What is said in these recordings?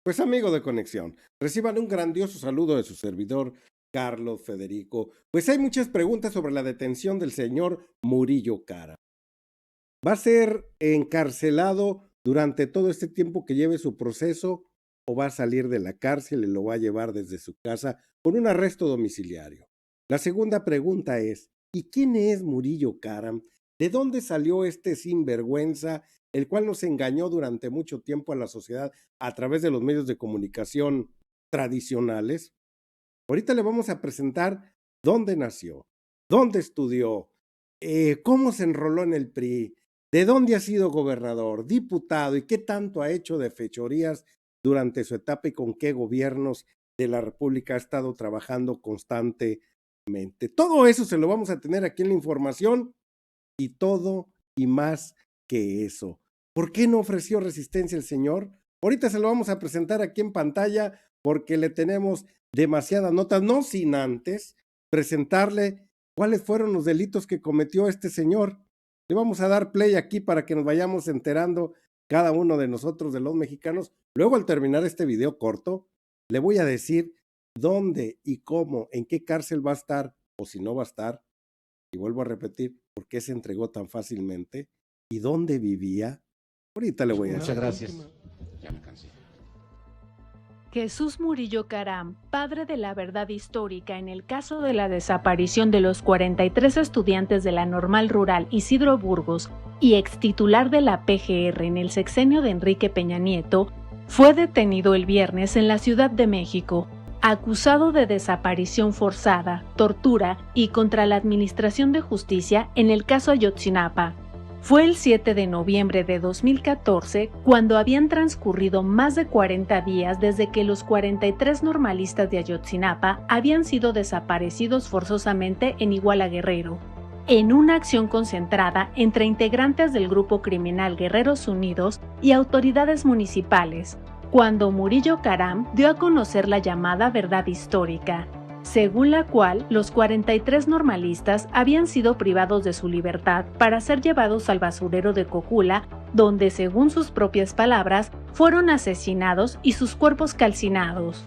Pues amigo de Conexión, reciban un grandioso saludo de su servidor Carlos Federico. Pues hay muchas preguntas sobre la detención del señor Murillo Karam. ¿Va a ser encarcelado durante todo este tiempo que lleve su proceso o va a salir de la cárcel y lo va a llevar desde su casa con un arresto domiciliario? La segunda pregunta es, ¿y quién es Murillo Karam? ¿De dónde salió este sinvergüenza, el cual nos engañó durante mucho tiempo a la sociedad a través de los medios de comunicación tradicionales? Ahorita le vamos a presentar dónde nació, dónde estudió, cómo se enroló en el PRI, de dónde ha sido gobernador, diputado y qué tanto ha hecho de fechorías durante su etapa y con qué gobiernos de la República ha estado trabajando constantemente. Todo eso se lo vamos a tener aquí en la información y todo y más que eso. ¿Por qué no ofreció resistencia el señor? Ahorita se lo vamos a presentar aquí en pantalla porque le tenemos demasiadas notas, no sin antes presentarle cuáles fueron los delitos que cometió este señor. Le vamos a dar play aquí para que nos vayamos enterando cada uno de nosotros, de los mexicanos. Luego, al terminar este video corto, le voy a decir dónde y cómo, en qué cárcel va a estar o si no va a estar. Y vuelvo a repetir, ¿por qué se entregó tan fácilmente? ¿Y dónde vivía? Ahorita le voy a decir. Muchas gracias. Ya me cansé. Jesús Murillo Karam, padre de la verdad histórica en el caso de la desaparición de los 43 estudiantes de la Normal Rural Isidro Burgos y extitular de la PGR en el sexenio de Enrique Peña Nieto, fue detenido el viernes en la Ciudad de México, acusado de desaparición forzada, tortura y contra la Administración de Justicia en el caso Ayotzinapa. Fue el 7 de noviembre de 2014 cuando habían transcurrido más de 40 días desde que los 43 normalistas de Ayotzinapa habían sido desaparecidos forzosamente en Iguala Guerrero, en una acción concentrada entre integrantes del grupo criminal Guerreros Unidos y autoridades municipales, cuando Murillo Karam dio a conocer la llamada verdad histórica, según la cual los 43 normalistas habían sido privados de su libertad para ser llevados al basurero de Cocula, donde, según sus propias palabras, fueron asesinados y sus cuerpos calcinados.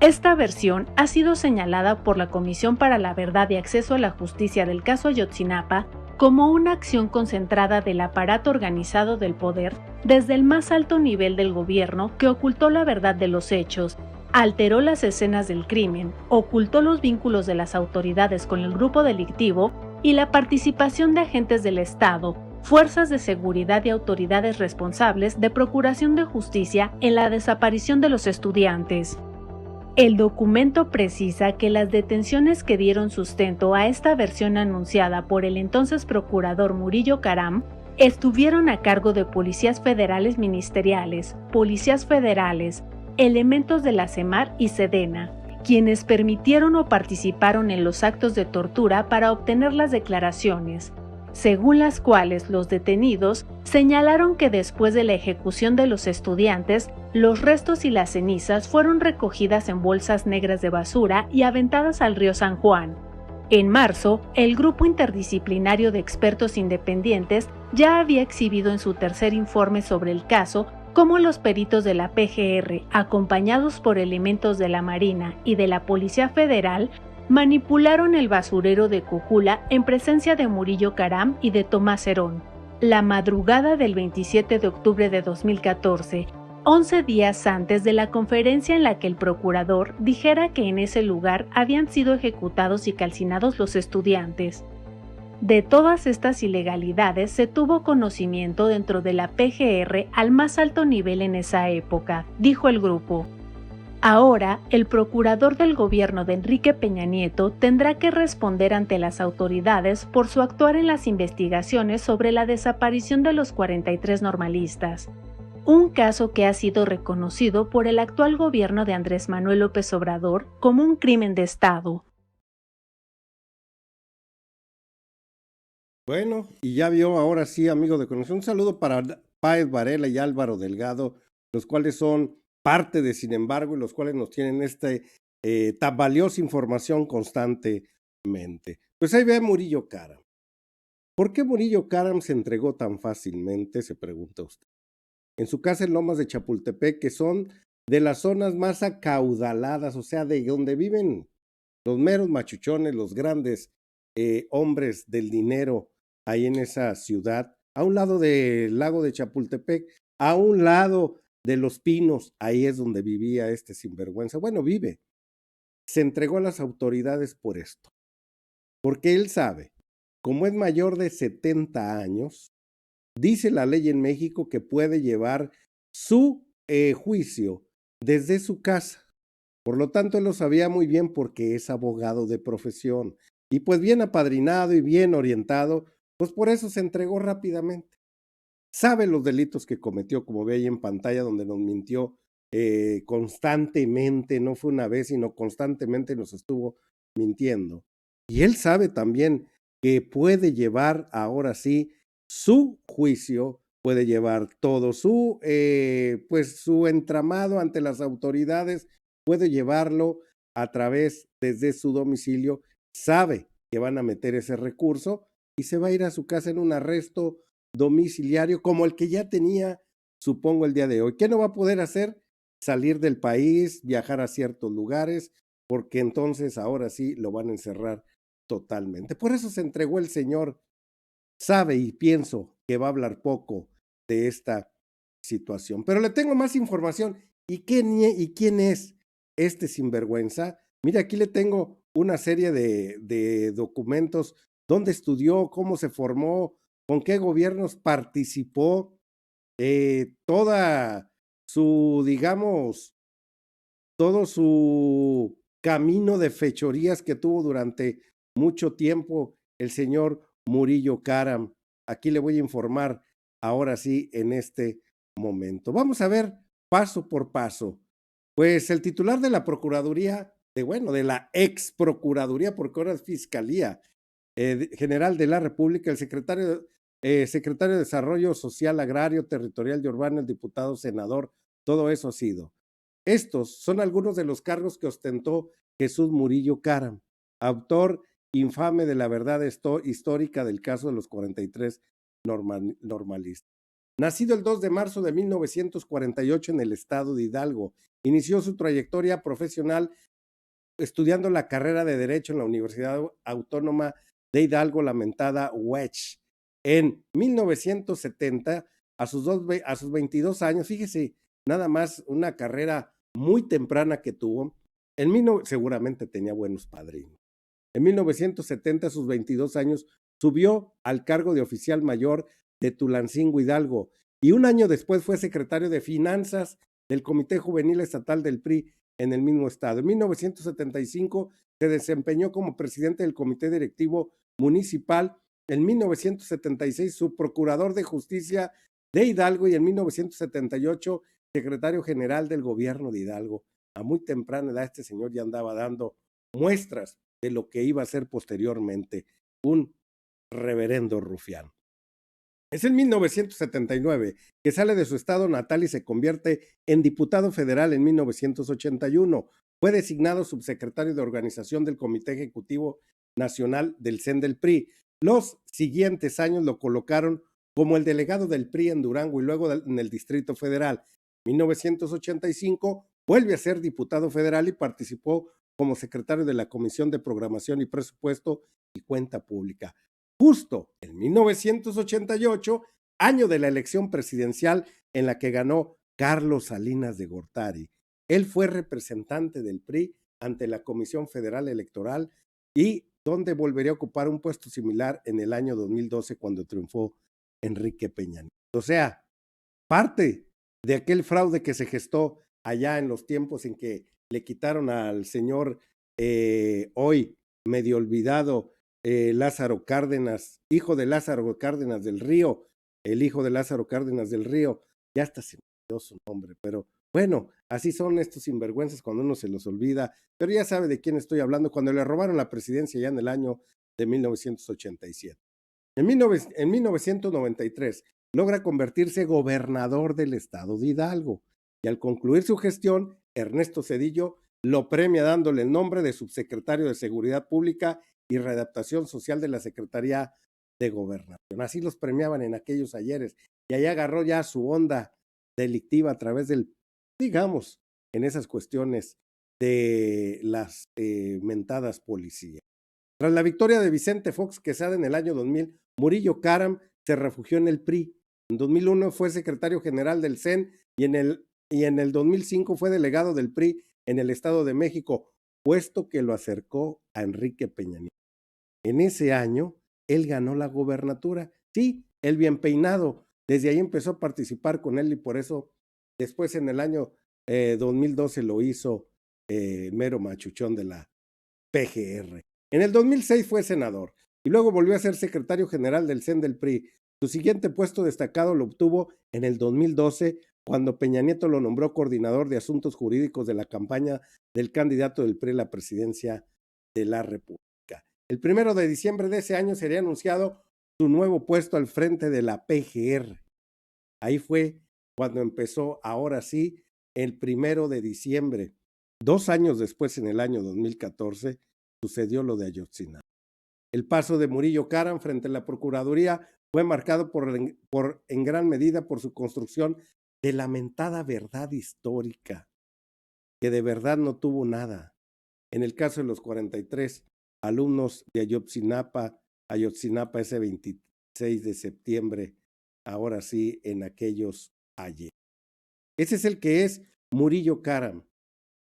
Esta versión ha sido señalada por la Comisión para la Verdad y Acceso a la Justicia del caso Ayotzinapa como una acción concentrada del aparato organizado del poder desde el más alto nivel del gobierno que ocultó la verdad de los hechos, alteró las escenas del crimen, ocultó los vínculos de las autoridades con el grupo delictivo y la participación de agentes del Estado, fuerzas de seguridad y autoridades responsables de procuración de justicia en la desaparición de los estudiantes. El documento precisa que las detenciones que dieron sustento a esta versión anunciada por el entonces procurador Murillo Karam estuvieron a cargo de policías federales ministeriales, policías federales, elementos de la CEMAR y SEDENA, quienes permitieron o participaron en los actos de tortura para obtener las declaraciones, según las cuales los detenidos señalaron que después de la ejecución de los estudiantes, los restos y las cenizas fueron recogidas en bolsas negras de basura y aventadas al río San Juan. En marzo, el grupo interdisciplinario de expertos independientes ya había exhibido en su tercer informe sobre el caso cómo los peritos de la PGR, acompañados por elementos de la Marina y de la Policía Federal, manipularon el basurero de Cocula en presencia de Murillo Karam y de Tomás Herón. La madrugada del 27 de octubre de 2014, 11 días antes de la conferencia en la que el procurador dijera que en ese lugar habían sido ejecutados y calcinados los estudiantes. De todas estas ilegalidades se tuvo conocimiento dentro de la PGR al más alto nivel en esa época, dijo el grupo. Ahora, el procurador del gobierno de Enrique Peña Nieto tendrá que responder ante las autoridades por su actuar en las investigaciones sobre la desaparición de los 43 normalistas. Un caso que ha sido reconocido por el actual gobierno de Andrés Manuel López Obrador como un crimen de Estado. Bueno, y ya vio ahora sí, amigo de Conexión. Un saludo para Páez Varela y Álvaro Delgado, los cuales son parte de Sin embargo y los cuales nos tienen tan valiosa información constantemente. Pues ahí ve a Murillo Karam. ¿Por qué Murillo Karam se entregó tan fácilmente? Se pregunta usted. En su casa en Lomas de Chapultepec, que son de las zonas más acaudaladas, o sea, de donde viven los meros machuchones, los grandes hombres del dinero ahí en esa ciudad, a un lado del lago de Chapultepec, a un lado de Los Pinos, ahí es donde vivía este sinvergüenza. Bueno, vive. Se entregó a las autoridades por esto, porque él sabe, como es mayor de 70 años, dice la ley en México que puede llevar su juicio desde su casa. Por lo tanto, él lo sabía muy bien porque es abogado de profesión. Y pues bien apadrinado y bien orientado, pues por eso se entregó rápidamente. Sabe los delitos que cometió, como ve ahí en pantalla, donde nos mintió constantemente, no fue una vez, sino constantemente nos estuvo mintiendo. Y él sabe también que puede llevar ahora sí su juicio, puede llevar todo su, pues su entramado ante las autoridades, puede llevarlo a través desde su domicilio, sabe que van a meter ese recurso y se va a ir a su casa en un arresto domiciliario como el que ya tenía, supongo, el día de hoy. ¿Qué no va a poder hacer? Salir del país, viajar a ciertos lugares, porque entonces ahora sí lo van a encerrar totalmente. Por eso se entregó el señor. Sabe y pienso que va a hablar poco de esta situación. Pero le tengo más información. ¿Y quién es este sinvergüenza? Mira, aquí le tengo una serie de documentos, dónde estudió, cómo se formó, con qué gobiernos participó, toda su, digamos, todo su camino de fechorías que tuvo durante mucho tiempo el señor Murillo Karam. Aquí le voy a informar ahora sí en este momento. Vamos a ver paso por paso. Pues el titular de la Procuraduría, de la ex Procuraduría, porque ahora es Fiscalía General de la República, el secretario de Desarrollo Social, Agrario, Territorial y Urbano, el diputado, senador, todo eso ha sido. Estos son algunos de los cargos que ostentó Jesús Murillo Karam, autor infame de la verdad histórica del caso de los 43 normalistas. Nacido el 2 de marzo de 1948 en el estado de Hidalgo, inició su trayectoria profesional estudiando la carrera de Derecho en la Universidad Autónoma de Hidalgo, lamentada UECH. En 1970, a sus 22 años, fíjese, nada más una carrera muy temprana que tuvo, seguramente tenía buenos padrinos. En 1970, a sus 22 años, subió al cargo de oficial mayor de Tulancingo, Hidalgo, y un año después fue secretario de Finanzas del Comité Juvenil Estatal del PRI en el mismo estado. En 1975 se desempeñó como presidente del Comité Directivo Municipal. En 1976 subprocurador de Justicia de Hidalgo y en 1978 secretario general del gobierno de Hidalgo. A muy temprana edad este señor ya andaba dando muestras de lo que iba a ser posteriormente un reverendo rufián. Es en 1979 que sale de su estado natal y se convierte en diputado federal en 1981. Fue designado subsecretario de organización del Comité Ejecutivo Nacional del CEN del PRI. Los siguientes años lo colocaron como el delegado del PRI en Durango y luego en el Distrito Federal. En 1985 vuelve a ser diputado federal y participó como secretario de la Comisión de Programación y Presupuesto y Cuenta Pública. Justo en 1988, año de la elección presidencial en la que ganó Carlos Salinas de Gortari. Él fue representante del PRI ante la Comisión Federal Electoral y donde volvería a ocupar un puesto similar en el año 2012 cuando triunfó Enrique Peña Nieto. O sea, parte de aquel fraude que se gestó allá en los tiempos en que le quitaron al señor hoy medio olvidado Lázaro Cárdenas, hijo de Lázaro Cárdenas del Río, el hijo de Lázaro Cárdenas del Río, ya hasta se me olvidó su nombre, pero bueno, así son estos sinvergüenzas cuando uno se los olvida, pero ya sabe de quién estoy hablando, cuando le robaron la presidencia ya en el año de 1987. En 1993 logra convertirse gobernador del estado de Hidalgo y al concluir su gestión, Ernesto Zedillo lo premia dándole el nombre de subsecretario de Seguridad Pública y Readaptación Social de la Secretaría de Gobernación. Así los premiaban en aquellos ayeres y ahí agarró ya su onda delictiva a través del, digamos, en esas cuestiones de las mentadas policías. Tras la victoria de Vicente Fox Quesada en el año 2000, Murillo Karam se refugió en el PRI. En 2001 fue secretario general del CEN y en el 2005 fue delegado del PRI en el Estado de México, puesto que lo acercó a Enrique Peña Nieto. En ese año, él ganó la gobernatura. Sí, el bien peinado. Desde ahí empezó a participar con él y por eso después en el año 2012 lo hizo mero machuchón de la PGR. En el 2006 fue senador y luego volvió a ser secretario general del CEN del PRI. Su siguiente puesto destacado lo obtuvo en el 2012 cuando Peña Nieto lo nombró coordinador de asuntos jurídicos de la campaña del candidato del PRI a la presidencia de la República. El 1 de diciembre de ese año sería anunciado su nuevo puesto al frente de la PGR. Ahí fue cuando empezó, ahora sí, el 1 de diciembre. 2 años después, en el año 2014, sucedió lo de Ayotzinapa. El paso de Murillo Karam frente a la Procuraduría fue marcado en gran medida por su construcción de lamentada verdad histórica, que de verdad no tuvo nada. En el caso de los 43 alumnos de Ayotzinapa ese 26 de septiembre, ahora sí, en aquellos ayer. Ese es el que es Murillo Karam,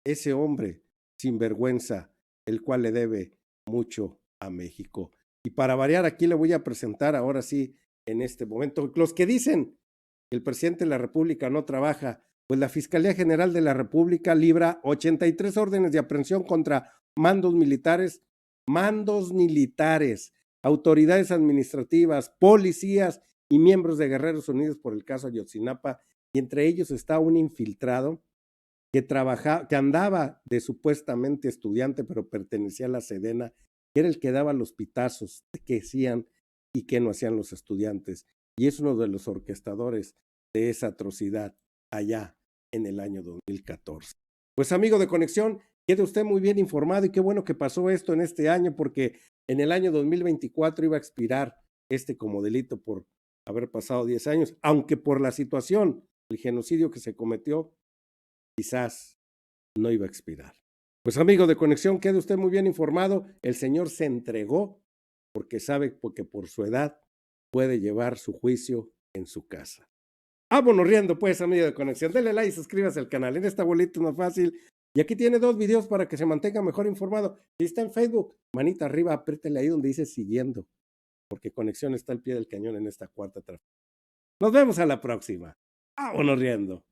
ese hombre sin vergüenza, el cual le debe mucho a México. Y para variar, aquí le voy a presentar ahora sí, en este momento, los que dicen que el presidente de la República no trabaja, pues la Fiscalía General de la República libra 83 órdenes de aprehensión contra mandos militares, autoridades administrativas, policías y miembros de Guerreros Unidos por el caso Ayotzinapa, y entre ellos está un infiltrado que andaba de supuestamente estudiante, pero pertenecía a la Sedena, que era el que daba los pitazos de qué hacían y qué no hacían los estudiantes, y es uno de los orquestadores de esa atrocidad allá en el año 2014. Pues amigo de Conexión, quede usted muy bien informado y qué bueno que pasó esto en este año, porque en el año 2024 iba a expirar como delito por haber pasado 10 años, aunque por la situación, el genocidio que se cometió, quizás no iba a expirar. Pues amigo de Conexión, quede usted muy bien informado. El señor se entregó porque sabe que por su edad puede llevar su juicio en su casa. Vámonos riendo pues, amigo de Conexión. Dele like y suscríbase al canal. En esta bolita es más fácil. Y aquí tiene 2 videos para que se mantenga mejor informado. Si está en Facebook, manita arriba, apriétele ahí donde dice siguiendo, porque Conexión está al pie del cañón en esta cuarta transmisión. Nos vemos a la próxima. Vámonos riendo.